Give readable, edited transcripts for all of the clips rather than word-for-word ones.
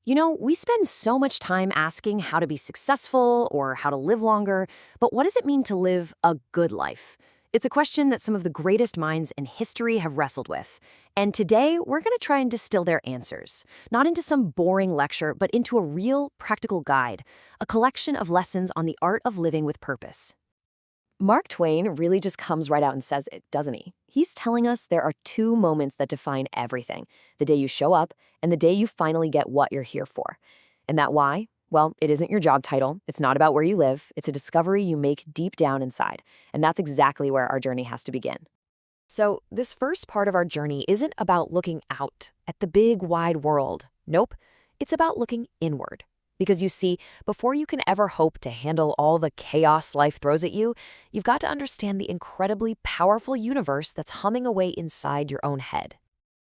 We spend so much time asking how to be successful or how to live longer, but what does it mean to live a good life? It's a question that some of the greatest minds in history have wrestled with. And today, we're going to try and distill their answers, not into some boring lecture, but into a real, practical guide, a collection of lessons on the art of living with purpose. Mark Twain really just comes right out and says it, doesn't he? He's telling us there are two moments that define everything: the day you show up and the day you finally get what you're here for. And that why? Well, it isn't your job title. It's not about where you live. It's a discovery you make deep down inside. And that's exactly where our journey has to begin. So, this first part of our journey isn't about looking out at the big, wide world. Nope. It's about looking inward. Because you see, before you can ever hope to handle all the chaos life throws at you, you've got to understand the incredibly powerful universe that's humming away inside your own head.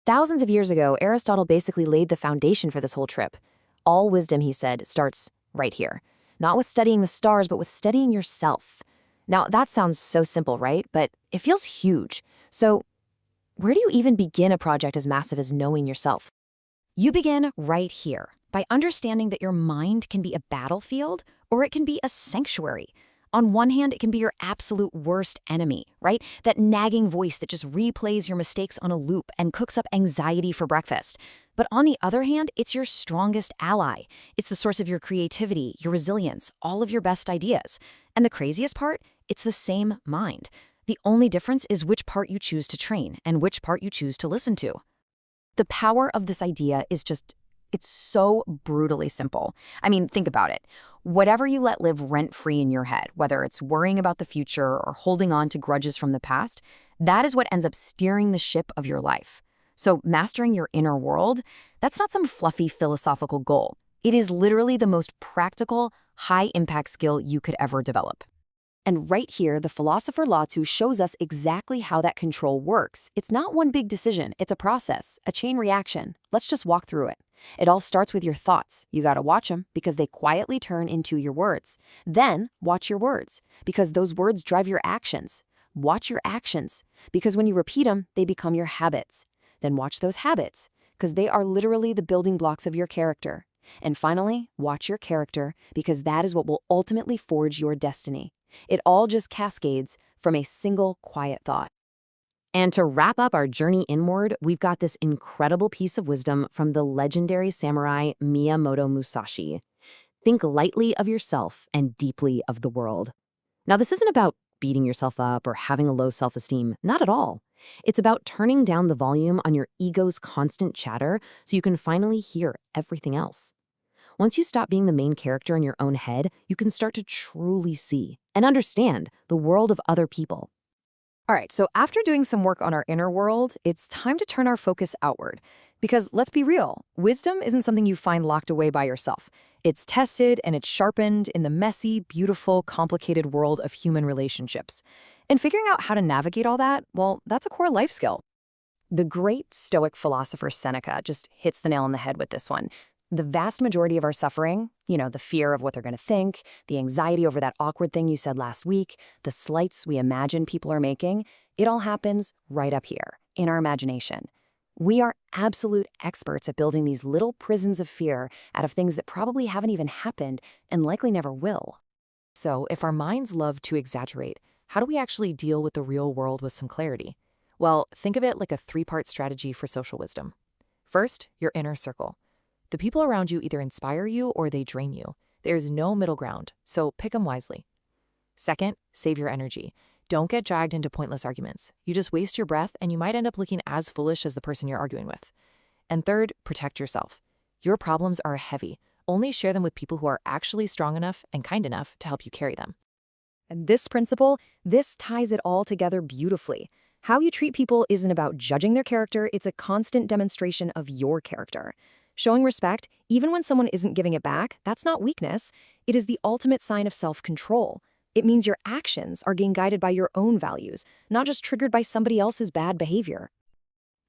Thousands of years ago, Aristotle basically laid the foundation for this whole trip. All wisdom, he said, starts right here. Not with studying the stars, but with studying yourself. Now, that sounds so simple, right? But it feels huge. So, where do you even begin a project as massive as knowing yourself? You begin right here, by understanding that your mind can be a battlefield or it can be a sanctuary. On one hand, it can be your absolute worst enemy, right? That nagging voice that just replays your mistakes on a loop and cooks up anxiety for breakfast. But on the other hand, it's your strongest ally. It's the source of your creativity, your resilience, all of your best ideas. And the craziest part, it's the same mind. The only difference is which part you choose to train and which part you choose to listen to. The power of this idea is it's so brutally simple. I mean, think about it. Whatever you let live rent-free in your head, whether it's worrying about the future or holding on to grudges from the past, that is what ends up steering the ship of your life. So mastering your inner world, that's not some fluffy philosophical goal. It is literally the most practical, high-impact skill you could ever develop. And right here, the philosopher Lao Tzu shows us exactly how that control works. It's not one big decision, it's a process, a chain reaction. Let's just walk through it. It all starts with your thoughts. You gotta watch them because they quietly turn into your words. Then, watch your words because those words drive your actions. Watch your actions because when you repeat them, they become your habits. Then watch those habits because they are literally the building blocks of your character. And finally, watch your character because that is what will ultimately forge your destiny. It all just cascades from a single quiet thought. And to wrap up our journey inward, we've got this incredible piece of wisdom from the legendary samurai Miyamoto Musashi. Think lightly of yourself and deeply of the world. Now, this isn't about beating yourself up or having a low self-esteem, not at all. It's about turning down the volume on your ego's constant chatter so you can finally hear everything else. Once you stop being the main character in your own head, you can start to truly see and understand the world of other people. All right, so after doing some work on our inner world, it's time to turn our focus outward. Because let's be real, wisdom isn't something you find locked away by yourself. It's tested and it's sharpened in the messy, beautiful, complicated world of human relationships. And figuring out how to navigate all that, well, that's a core life skill. The great Stoic philosopher Seneca just hits the nail on the head with this one. The vast majority of our suffering, the fear of what they're going to think, the anxiety over that awkward thing you said last week, the slights we imagine people are making, it all happens right up here, in our imagination. We are absolute experts at building these little prisons of fear out of things that probably haven't even happened and likely never will. So, if our minds love to exaggerate, how do we actually deal with the real world with some clarity? Well, think of it like a three-part strategy for social wisdom. First, your inner circle. The people around you either inspire you or they drain you. There is no middle ground, so pick them wisely. Second, save your energy. Don't get dragged into pointless arguments. You just waste your breath and you might end up looking as foolish as the person you're arguing with. And third, protect yourself. Your problems are heavy. Only share them with people who are actually strong enough and kind enough to help you carry them. And this principle, this ties it all together beautifully. How you treat people isn't about judging their character, it's a constant demonstration of your character. Showing respect, even when someone isn't giving it back, that's not weakness. It is the ultimate sign of self-control. It means your actions are being guided by your own values, not just triggered by somebody else's bad behavior.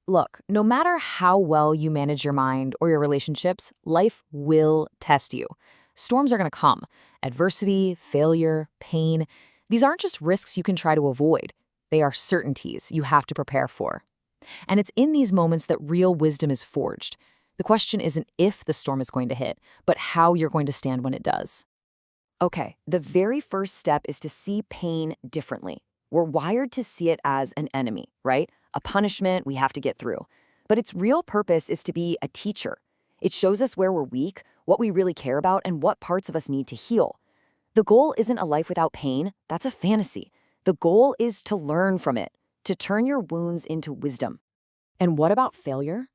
Look, no matter how well you manage your mind or your relationships, life will test you. Storms are going to come. Adversity, failure, pain. These aren't just risks you can try to avoid. They are certainties you have to prepare for. And it's in these moments that real wisdom is forged. The question isn't if the storm is going to hit, but how you're going to stand when it does. Okay, the very first step is to see pain differently. We're wired to see it as an enemy, right? A punishment we have to get through. But its real purpose is to be a teacher. It shows us where we're weak, what we really care about, and what parts of us need to heal. The goal isn't a life without pain. That's a fantasy. The goal is to learn from it, to turn your wounds into wisdom. And what about failure?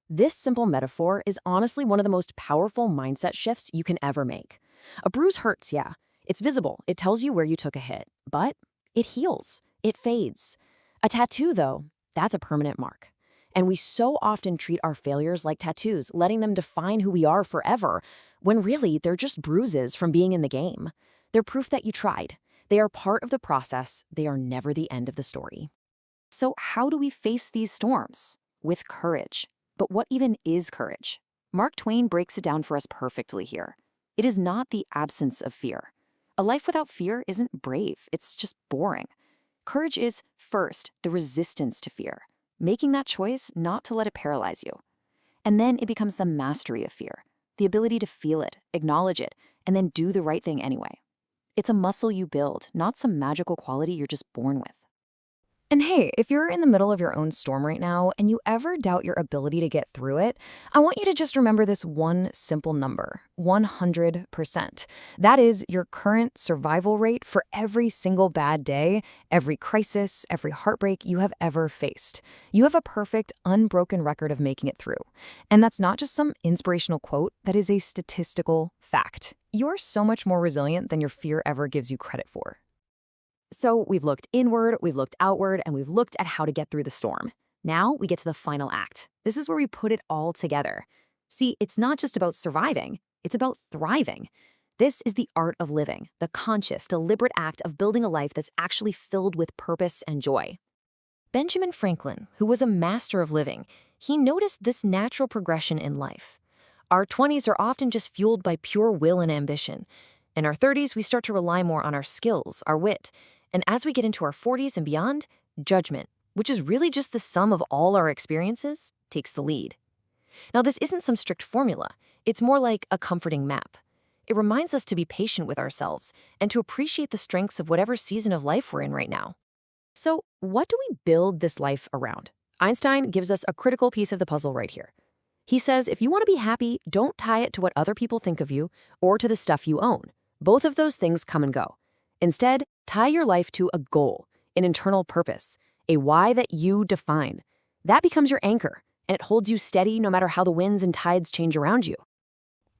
This simple metaphor is honestly one of the most powerful mindset shifts you can ever make. A bruise hurts, yeah. It's visible. It tells you where you took a hit. But it heals. It fades. A tattoo, though, that's a permanent mark. And we so often treat our failures like tattoos, letting them define who we are forever, when really they're just bruises from being in the game. They're proof that you tried. They are part of the process. They are never the end of the story. So how do we face these storms? With courage. But what even is courage? Mark Twain breaks it down for us perfectly here. It is not the absence of fear. A life without fear isn't brave. It's just boring. Courage is, first, the resistance to fear, making that choice not to let it paralyze you. And then it becomes the mastery of fear, the ability to feel it, acknowledge it, and then do the right thing anyway. It's a muscle you build, not some magical quality you're just born with. And hey, if you're in the middle of your own storm right now and you ever doubt your ability to get through it, I want you to just remember this one simple number, 100%. That is your current survival rate for every single bad day, every crisis, every heartbreak you have ever faced. You have a perfect, unbroken record of making it through. And that's not just some inspirational quote, that is a statistical fact. You're so much more resilient than your fear ever gives you credit for. So we've looked inward, we've looked outward, and we've looked at how to get through the storm. Now we get to the final act. This is where we put it all together. See, it's not just about surviving, it's about thriving. This is the art of living, the conscious, deliberate act of building a life that's actually filled with purpose and joy. Benjamin Franklin, who was a master of living, he noticed this natural progression in life. Our 20s are often just fueled by pure will and ambition. In our 30s, we start to rely more on our skills, our wit. And as we get into our 40s and beyond, judgment, which is really just the sum of all our experiences, takes the lead. Now, this isn't some strict formula. It's more like a comforting map. It reminds us to be patient with ourselves and to appreciate the strengths of whatever season of life we're in right now. So, what do we build this life around? Einstein gives us a critical piece of the puzzle right here. He says, if you want to be happy, don't tie it to what other people think of you or to the stuff you own. Both of those things come and go. Instead, tie your life to a goal, an internal purpose, a why that you define. That becomes your anchor, and it holds you steady no matter how the winds and tides change around you.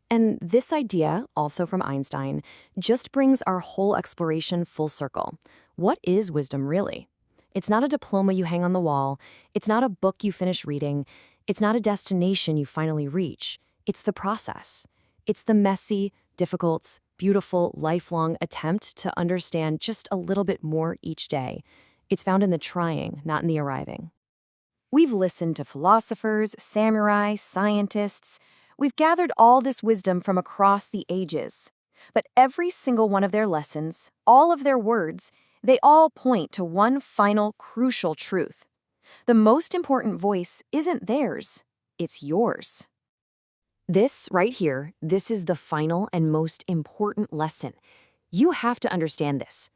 And this idea, also from Einstein, just brings our whole exploration full circle. What is wisdom really? It's not a diploma you hang on the wall. It's not a book you finish reading. It's not a destination you finally reach. It's the process. It's the messy, difficult, beautiful, lifelong attempt to understand just a little bit more each day. It's found in the trying, not in the arriving. We've listened to philosophers, samurai, scientists. We've gathered all this wisdom from across the ages. But every single one of their lessons, all of their words, they all point to one final, crucial truth. The most important voice isn't theirs, it's yours. This right here, this is the final and most important lesson. You have to understand this.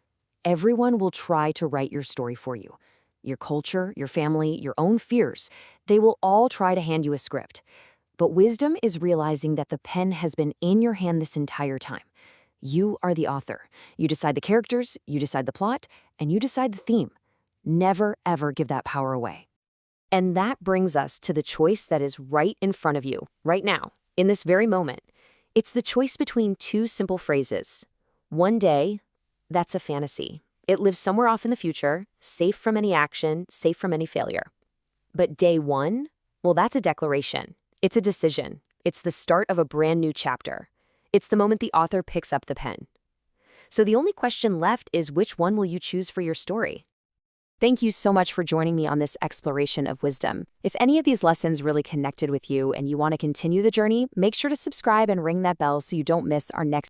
Everyone will try to write your story for you. Your culture, your family, your own fears, they will all try to hand you a script. But wisdom is realizing that the pen has been in your hand this entire time. You are the author. You decide the characters, you decide the plot, and you decide the theme. Never, ever give that power away. And that brings us to the choice that is right in front of you, right now, in this very moment. It's the choice between two simple phrases. One day, that's a fantasy. It lives somewhere off in the future, safe from any action, safe from any failure. But day one, well, that's a declaration. It's a decision. It's the start of a brand new chapter. It's the moment the author picks up the pen. So the only question left is, which one will you choose for your story? Thank you so much for joining me on this exploration of wisdom. If any of these lessons really connected with you and you want to continue the journey, make sure to subscribe and ring that bell so you don't miss our next